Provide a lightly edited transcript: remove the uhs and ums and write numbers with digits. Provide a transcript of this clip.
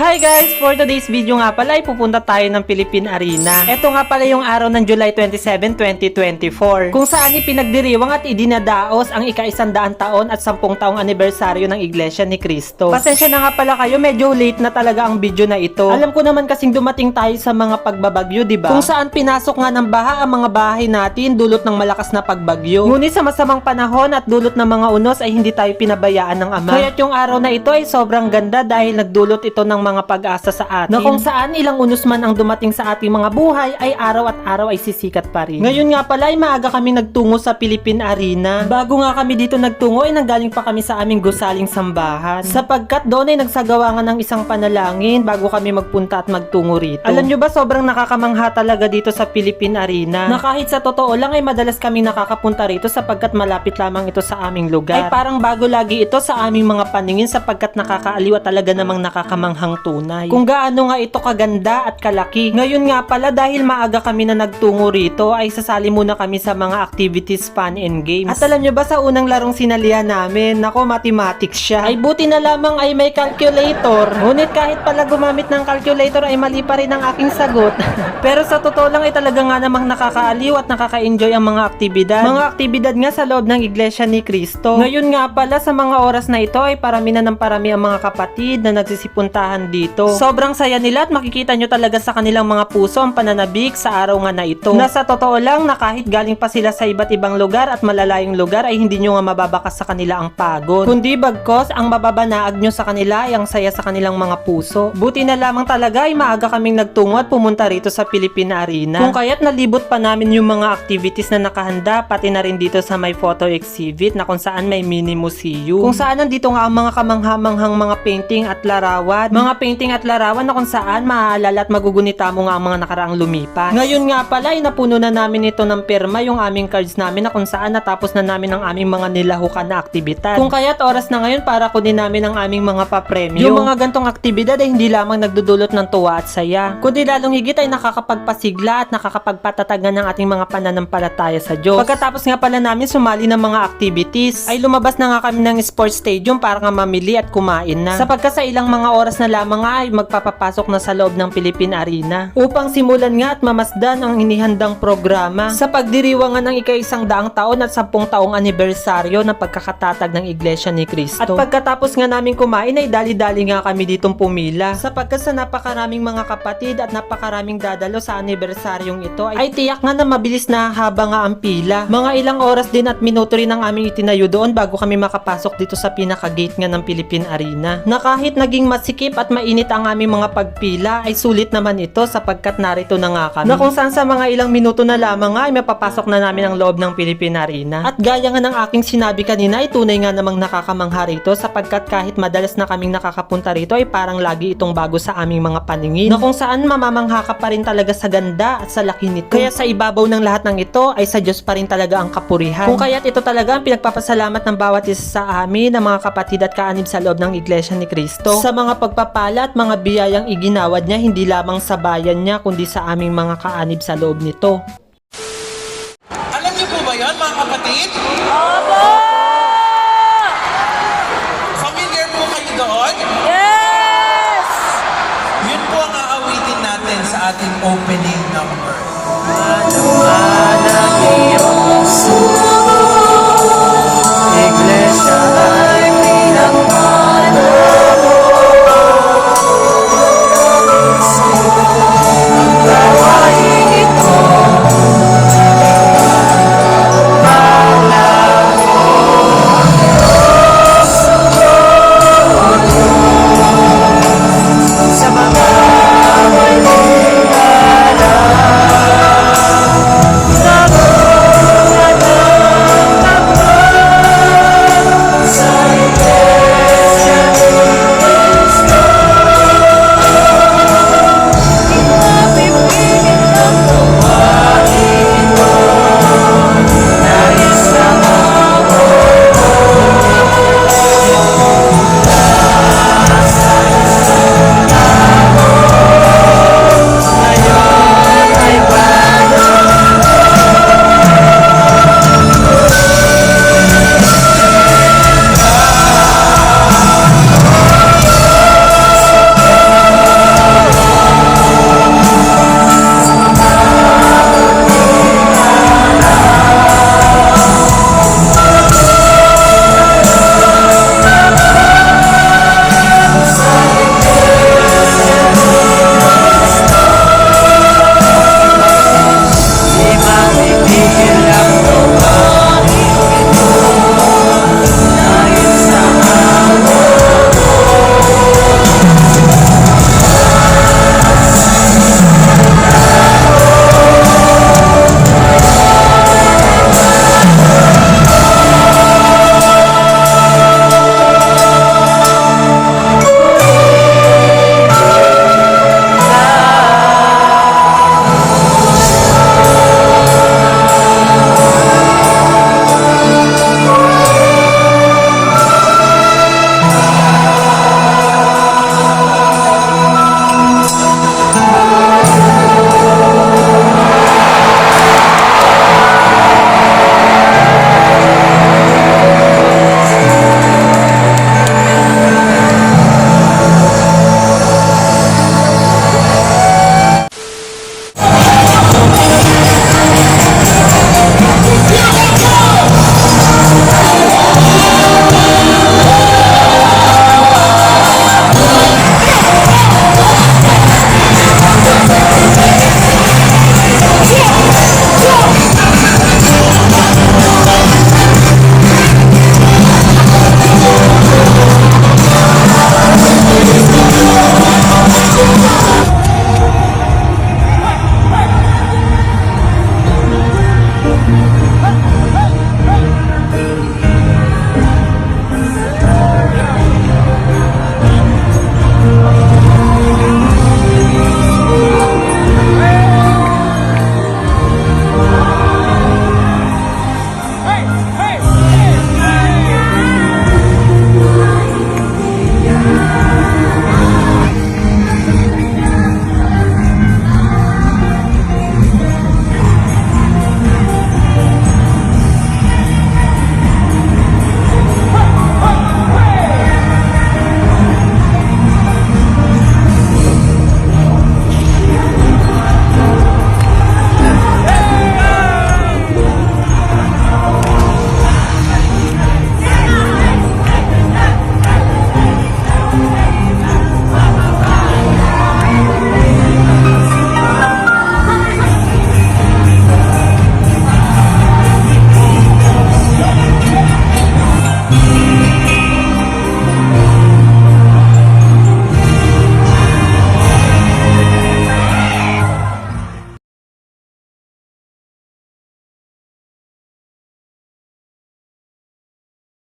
Hi guys! For today's video nga pala ay pupunta tayo ng Philippine Arena. Ito nga pala yung araw ng July 27, 2024 kung saan ipinagdiriwang at idinadaos ang ika-100 taon at 10 taong anibersaryo ng Iglesia ni Cristo. Pasensya na nga pala kayo, medyo late na talaga ang video na ito. Alam ko naman kasing dumating tayo sa mga pagbabagyo, diba? Kung saan pinasok nga ng baha ang mga bahay natin dulot ng malakas na pagbagyo. Ngunit sa masamang panahon at dulot ng mga unos ay hindi tayo pinabayaan ng Ama. Kaya't yung araw na ito ay sobrang ganda dahil nagdulot ito ng mga pag-asa sa atin na kung saan ilang unos man ang dumating sa ating mga buhay ay araw at araw ay sisikat pa rin. Ngayon nga pala ay maaga kami nagtungo sa Philippine Arena. Bago nga kami dito nagtungo ay nanggaling pa kami sa aming gusaling sambahan sapagkat doon ay nagsagawa nga ng isang panalangin bago kami magpunta at magtungo rito. Alam nyo ba, sobrang nakakamangha talaga dito sa Philippine Arena na kahit sa totoo lang ay madalas kami nakakapunta rito sapagkat malapit lamang ito sa aming lugar. Ay parang bago lagi ito sa aming mga paningin sapagkat nakakaaliw at talaga namang nakakamanghang tunay kung gaano nga ito kaganda at kalaki. Ngayon nga pala dahil maaga kami na nagtungo rito ay sasali muna kami sa mga activities, fun and games. At alam nyo ba, sa unang larong sinalihan namin, nako, mathematics siya. Ay buti na lamang ay may calculator. Ngunit kahit pala gumamit ng calculator ay mali pa rin ang aking sagot. Pero sa totoo lang ay talaga nga namang nakakaaliw at nakaka-enjoy ang mga aktibidad. Mga aktibidad nga sa loob ng Iglesia ni Cristo. Ngayon nga pala sa mga oras na ito ay parami na ng parami ang mga kapatid na nagsisipuntahan dito. Sobrang saya nila at makikita nyo talaga sa kanilang mga puso ang pananabik sa araw nga na ito. Na sa totoo lang na kahit galing pa sila sa iba't ibang lugar at malalayong lugar ay hindi nyo nga mababakas sa kanila ang pagod. Kundi bagkos ang mababanaag nyo sa kanila ay ang saya sa kanilang mga puso. Buti na lamang talaga ay maaga kaming nagtungo at pumunta rito sa Philippine Arena. Kung kaya't nalibot pa namin yung mga activities na nakahanda pati na rin dito sa may photo exhibit na kung saan may mini museum. Kung saan nandito nga ang mga kamangha-manghang mga painting at larawan. Mga painting at larawan na kung saan maaalala at magugunita mo nga ang mga nakaraang lumipas. Ngayon nga pala ay napuno na namin ito ng pirma yung aming cards namin na kung saan natapos na namin ang aming mga nilahukan na aktibidad. Kung kaya't oras na ngayon para kunin namin ang aming mga papremyo. Yung mga gantong aktibidad ay hindi lamang nagdudulot ng tuwa at saya, kundi lalong higit ay nakakapagpasigla at nakakapagpatatagan ng ating mga pananampalataya sa Diyos. Pagkatapos nga pala namin sumali ng mga activities, ay lumabas na nga kami ng sports stadium para nga mamili at kumain na. Sapagkat sa ilang mga oras na lamang nga ay magpapapasok na sa loob ng Philippine Arena upang simulan nga at mamasdan ang inihandang programa sa pagdiriwangan ng ika-100 taon at 10 taong anibersaryo ng pagkakatatag ng Iglesia ni Cristo. At pagkatapos nga namin kumain ay dali-dali nga kami ditong pumila sapagkat sa napakaraming mga kapatid at napakaraming dadalo sa anibersaryong ito ay tiyak nga na mabilis na haba nga ang pila. Mga ilang oras din at minuto rin ang aming itinayo doon bago kami makapasok dito sa pinaka-gate nga ng Philippine Arena. Na kahit naging masikip at mainit ang aming mga pagpila ay sulit naman ito sapagkat narito na nga kami. Na kung saan sa mga ilang minuto na lamang nga ay mapapasok na namin ang loob ng Philippine Arena. At gaya nga ng aking sinabi kanina ay tunay nga namang nakakamangha rito sapagkat kahit madalas na kaming nakakapunta rito ay parang lagi itong bago sa aming mga paningin. Na kung saan mamamangha ka pa rin talaga sa ganda at sa laki nito. Kaya sa ibabaw ng lahat ng ito ay sa Diyos pa rin talaga ang kapurihan. Kung kaya't ito talaga ang pinagpapasalamat ng bawat isa sa amin, ng mga kapatid at kaanib sa loob ng Iglesia ni Cristo, sa mga pagpapala at mga biyayang iginawad niya hindi lamang sa bayan niya kundi sa aming mga kaanib sa loob nito. Alam niyo po ba yan, mga kapatid? Opo! Familiar po kayo doon? Yes! Yun po ang aawitin natin sa ating opening